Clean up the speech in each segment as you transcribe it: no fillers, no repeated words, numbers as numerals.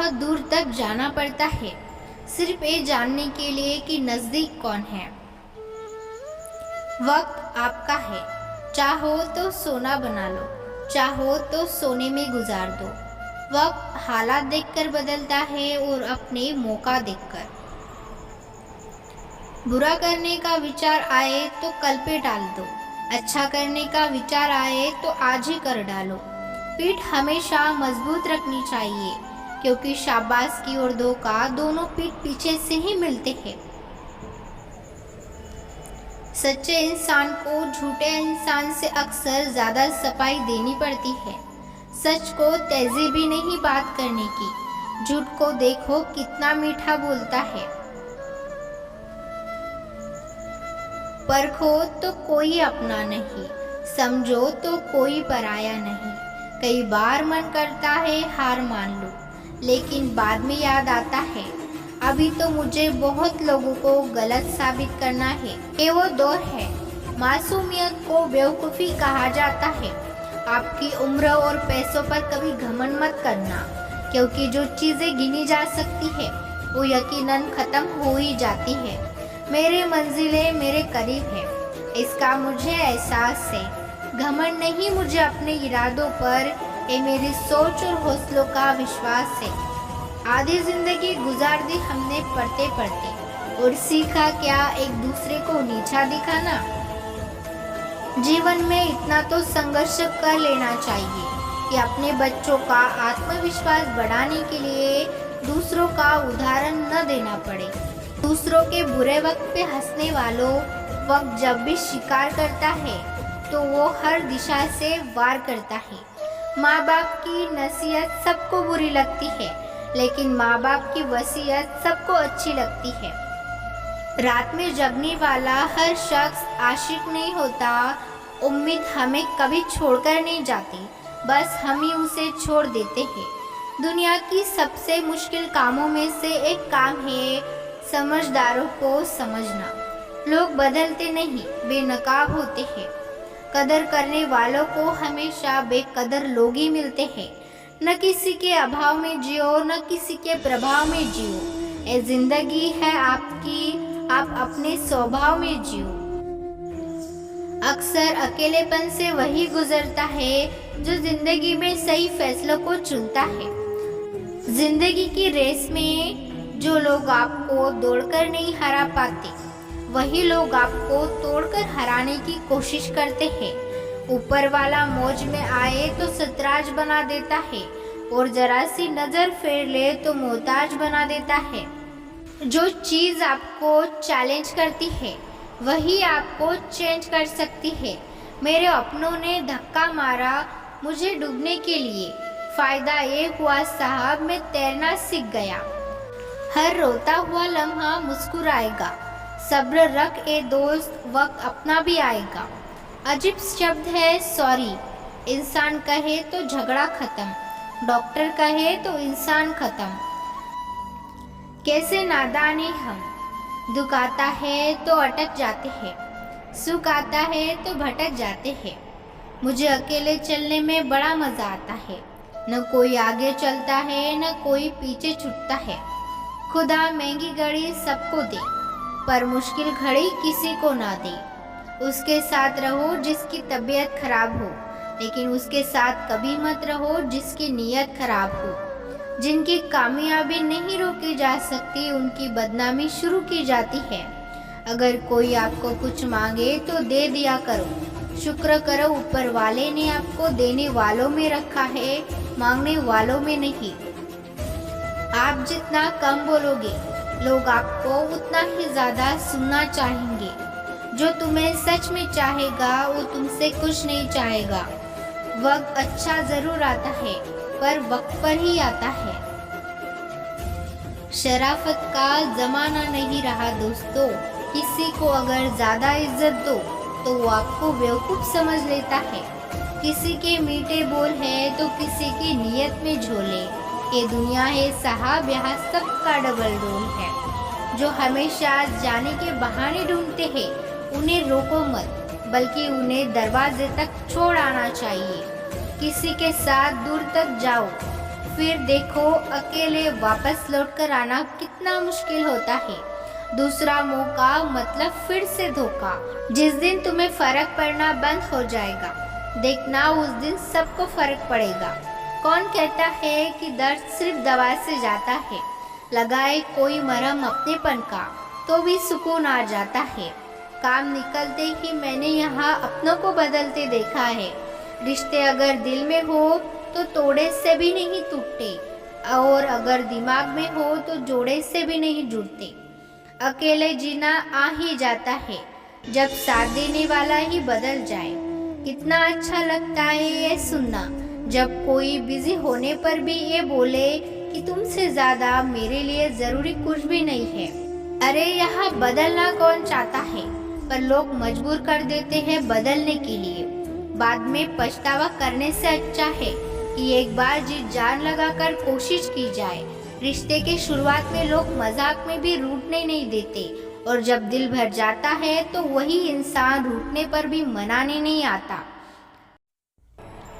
बहुत दूर तक जाना पड़ता है सिर्फ ये जानने के लिए कि नज़दीक कौन है। वक्त आपका है, चाहो तो सोना बना लो, चाहो तो सोने में गुजार दो। वक्त हालात देखकर बदलता है और अपने मौका देखकर। बुरा करने का विचार आए तो कल पे टाल दो, अच्छा करने का विचार आए तो आज ही कर डालो। पीठ हमेशा मजबूत रखनी चाहिए, क्योंकि शाबाश और धोखा दोनों पीठ पीछे से ही मिलते हैं। सच्चे इंसान को झूठे इंसान से अक्सर ज़्यादा सफाई देनी पड़ती है। सच को तहज़ीबी नहीं बात करने की, झूठ को देखो कितना मीठा बोलता है। परखो तो कोई अपना नहीं, समझो तो कोई पराया नहीं। कई बार मन करता है हार मान लो, लेकिन बाद में याद आता है अभी तो मुझे बहुत लोगों को गलत साबित करना है। ये वो दौर है, मासूमियत को बेवकूफ़ी कहा जाता है। आपकी उम्र और पैसों पर कभी घमंड मत करना, क्योंकि जो चीज़ें गिनी जा सकती है वो यकीनन ख़त्म हो ही जाती है। मेरी मंजिलें मेरे करीब है, इसका मुझे एहसास है। घमंड नहीं मुझे अपने इरादों पर, ये मेरी सोच और हौसलों का विश्वास है। आधी जिंदगी गुजार दी हमने पढ़ते पढ़ते, और सीखा क्या एक दूसरे को नीचा दिखाना। जीवन में इतना तो संघर्ष कर लेना चाहिए कि अपने बच्चों का आत्मविश्वास बढ़ाने के लिए दूसरों का उदाहरण न देना पड़े। दूसरों के बुरे वक्त पे हंसने वालों वक्त जब भी शिकार करता है तो वो हर दिशा से वार करता है। माँ बाप की नसीहत सबको बुरी लगती है, लेकिन माँ बाप की वसीयत सबको अच्छी लगती है। रात में जगने वाला हर शख्स आशिक नहीं होता। उम्मीद हमें कभी छोड़कर नहीं जाती, बस हम ही उसे छोड़ देते हैं। दुनिया की सबसे मुश्किल कामों में से एक काम है समझदारों को समझना। लोग बदलते नहीं, बेनकाब होते हैं। कदर करने वालों को हमेशा बेकदर लोग ही मिलते हैं। न किसी के अभाव में जियो, न किसी के प्रभाव में जियो। ये जिंदगी है आपकी, आप अपने स्वभाव में जियो। अक्सर अकेलेपन से वही गुजरता है जो जिंदगी में सही फैसलों को चुनता है। जिंदगी की रेस में जो लोग आपको दौड़कर नहीं हरा पाते, वही लोग आपको तोड़कर हराने की कोशिश करते हैं। ऊपर वाला मौज में आए तो सतराज बना देता है, और जरा सी नज़र फेर ले तो मोहताज बना देता है। जो चीज़ आपको चैलेंज करती है वही आपको चेंज कर सकती है। मेरे अपनों ने धक्का मारा मुझे डूबने के लिए, फ़ायदा ये हुआ साहब मैं तैरना सीख गया। हर रोता हुआ लम्हा मुस्कुराएगा, सब्र रख ए दोस्त, वक्त अपना भी आएगा। अजीब शब्द है सॉरी, इंसान कहे तो झगड़ा खत्म, डॉक्टर कहे तो इंसान खत्म। कैसे नादान हैं हम, दुख आता है तो अटक जाते हैं, सुख आता है तो भटक जाते हैं। मुझे अकेले चलने में बड़ा मज़ा आता है, न कोई आगे चलता है न कोई पीछे छूटता है। खुदा महंगी घड़ी सबको दे, पर मुश्किल घड़ी किसी को ना दे। उसके साथ रहो जिसकी तबीयत खराब हो, लेकिन उसके साथ कभी मत रहो जिसकी नीयत खराब हो। जिनकी कामयाबी नहीं रोकी जा सकती उनकी बदनामी शुरू की जाती है। अगर कोई आपको कुछ मांगे तो दे दिया करो। शुक्र करो ऊपर वाले ने आपको देने वालों में रखा है, मांगने वालों में नहीं। आप जितना कम बोलोगे लोग आपको उतना ही ज़्यादा सुनना चाहेंगे। जो तुम्हें सच में चाहेगा वो तुमसे कुछ नहीं चाहेगा। वक्त अच्छा ज़रूर आता है, पर वक्त पर ही आता है। शराफत का ज़माना नहीं रहा दोस्तों। किसी को अगर ज़्यादा इज्जत दो तो वो आपको बेवकूफ़ समझ लेता है। किसी के मीठे बोल है तो किसी की नीयत में झोले। ये दुनिया है साहब, यहाँ सबका डबल रोल है। जो हमेशा जाने के बहाने ढूंढते हैं उन्हें रोको मत, बल्कि उन्हें दरवाजे तक छोड़ आना चाहिए। किसी के साथ दूर तक जाओ, फिर देखो अकेले वापस लौटकर आना कितना मुश्किल होता है। दूसरा मौका मतलब फिर से धोखा। जिस दिन तुम्हें फर्क पड़ना बंद हो जाएगा, देखना उस दिन सबको फर्क पड़ेगा। कौन कहता है कि दर्द सिर्फ दवा से जाता है? लगाए कोई मरहम अपनेपन का तो भी सुकून आ जाता है। काम निकलते ही मैंने यहाँ अपनों को बदलते देखा है। रिश्ते अगर दिल में हो तो तोड़े से भी नहीं टूटते, और अगर दिमाग में हो तो जोड़े से भी नहीं जुड़ते। अकेले जीना आ ही जाता है जब साथ देने वाला ही बदल जाए। कितना अच्छा लगता है ये सुनना, जब कोई बिजी होने पर भी ये बोले कि तुमसे ज्यादा मेरे लिए जरूरी कुछ भी नहीं है। अरे यहाँ बदलना कौन चाहता है, पर लोग मजबूर कर देते हैं बदलने के लिए। बाद में पछतावा करने से अच्छा है कि एक बार जी जान लगाकर कोशिश की जाए। रिश्ते के शुरुआत में लोग मजाक में भी रूठने नहीं देते, और जब दिल भर जाता है तो वही इंसान रूठने पर भी मनाने नहीं आता।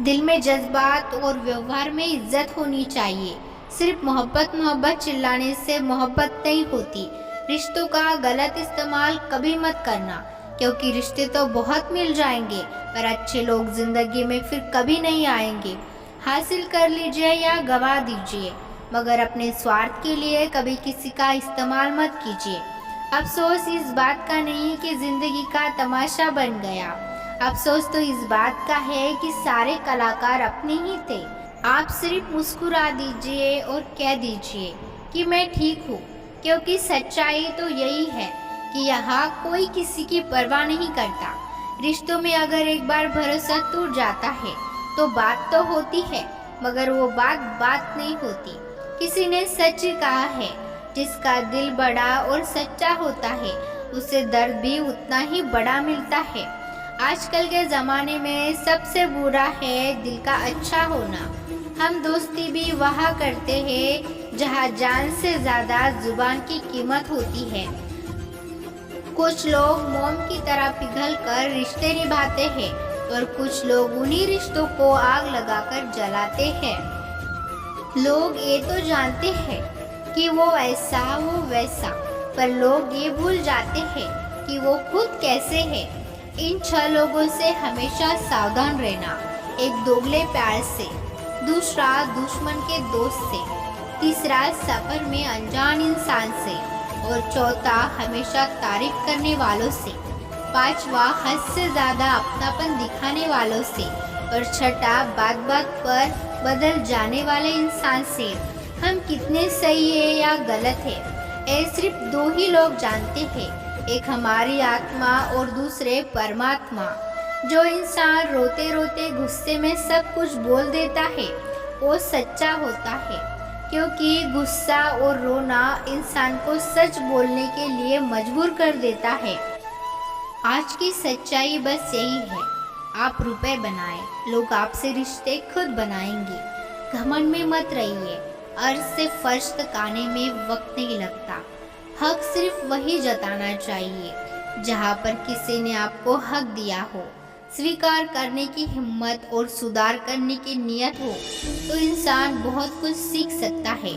दिल में जज्बात और व्यवहार में इज्जत होनी चाहिए। सिर्फ मोहब्बत चिल्लाने से मोहब्बत नहीं होती। रिश्तों का गलत इस्तेमाल कभी मत करना, क्योंकि रिश्ते तो बहुत मिल जाएंगे पर अच्छे लोग जिंदगी में फिर कभी नहीं आएंगे। हासिल कर लीजिए या गवा दीजिए, मगर अपने स्वार्थ के लिए कभी किसी का इस्तेमाल मत कीजिए। अफसोस इस बात का नहीं कि जिंदगी का तमाशा बन गया, अफसोस तो इस बात का है कि सारे कलाकार अपने ही थे। आप सिर्फ मुस्कुरा दीजिए और कह दीजिए कि मैं ठीक हूँ, क्योंकि सच्चाई तो यही है कि यहाँ कोई किसी की परवाह नहीं करता। रिश्तों में अगर एक बार भरोसा टूट जाता है तो बात तो होती है, मगर वो बात नहीं होती। किसी ने सच कहा है, जिसका दिल बड़ा और सच्चा होता है उसे दर्द भी उतना ही बड़ा मिलता है। आजकल के ज़माने में सबसे बुरा है दिल का अच्छा होना। हम दोस्ती भी वहाँ करते हैं जहाँ जान से ज़्यादा जुबान की कीमत होती है। कुछ लोग मोम की तरह पिघल कर रिश्ते निभाते हैं, और कुछ लोग उन्हीं रिश्तों को आग लगाकर जलाते हैं। लोग ये तो जानते हैं कि वो ऐसा वो वैसा, पर लोग ये भूल जाते हैं कि वो खुद कैसे है। इन 6 लोगों से हमेशा सावधान रहना। एक दोगले प्यार से, दूसरा दुश्मन के दोस्त से, तीसरा सफर में अनजान इंसान से, और चौथा हमेशा तारीफ करने वालों से, पांचवा हद से ज्यादा अपनापन दिखाने वालों से, और छठा बात बात पर बदल जाने वाले इंसान से। हम कितने सही है या गलत है, ये सिर्फ 2 ही लोग जानते हैं, एक हमारी आत्मा और दूसरे परमात्मा। जो इंसान रोते रोते गुस्से में सब कुछ बोल देता है वो सच्चा होता है, क्योंकि गुस्सा और रोना इंसान को सच बोलने के लिए मजबूर कर देता है। आज की सच्चाई बस यही है, आप रुपए बनाएं, लोग आपसे रिश्ते खुद बनाएंगे। घमंड में मत रहिए, अर्ज से फर्श तक आने में वक्त नहीं लगता। हक सिर्फ वही जताना चाहिए जहाँ पर किसी ने आपको हक दिया हो। स्वीकार करने की हिम्मत और सुधार करने की नियत हो तो इंसान बहुत कुछ सीख सकता है।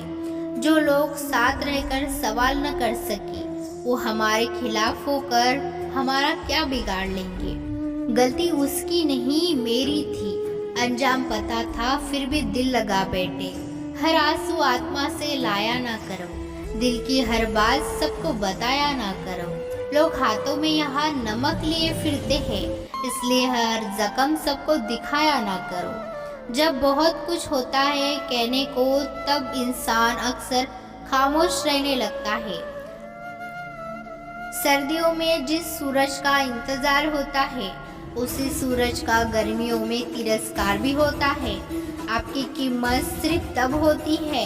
जो लोग साथ रहकर सवाल न कर सके वो हमारे खिलाफ होकर हमारा क्या बिगाड़ लेंगे। गलती उसकी नहीं मेरी थी, अंजाम पता था फिर भी दिल लगा बैठे। हर आंसू आत्मा से लाया ना करो, दिल की हर बात सबको बताया ना करो। लोग हाथों में यहाँ नमक लिए फिरते हैं, इसलिए हर जख्म सबको दिखाया ना करो। जब बहुत कुछ होता है कहने को तब इंसान अक्सर खामोश रहने लगता है। सर्दियों में जिस सूरज का इंतजार होता है उसी सूरज का गर्मियों में तिरस्कार भी होता है। आपकी कीमत सिर्फ तब होती है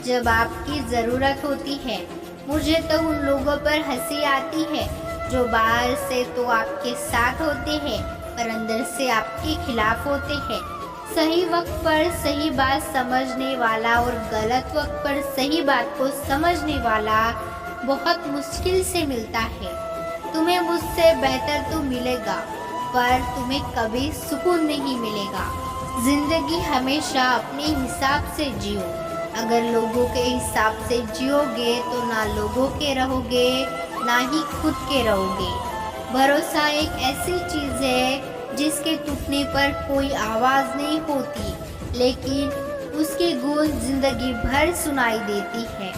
जब आपकी ज़रूरत होती है। मुझे तो उन लोगों पर हंसी आती है जो बाहर से तो आपके साथ होते हैं पर अंदर से आपके खिलाफ होते हैं। सही वक्त पर सही बात समझने वाला और गलत वक्त पर सही बात को समझने वाला बहुत मुश्किल से मिलता है। तुम्हें मुझसे बेहतर तो मिलेगा पर तुम्हें कभी सुकून नहीं मिलेगा। जिंदगी हमेशा अपने हिसाब से जियो। अगर लोगों के हिसाब से जियोगे तो ना लोगों के रहोगे, ना ही खुद के रहोगे। भरोसा एक ऐसी चीज़ है जिसके टूटने पर कोई आवाज़ नहीं होती, लेकिन उसकी गूंज जिंदगी भर सुनाई देती है।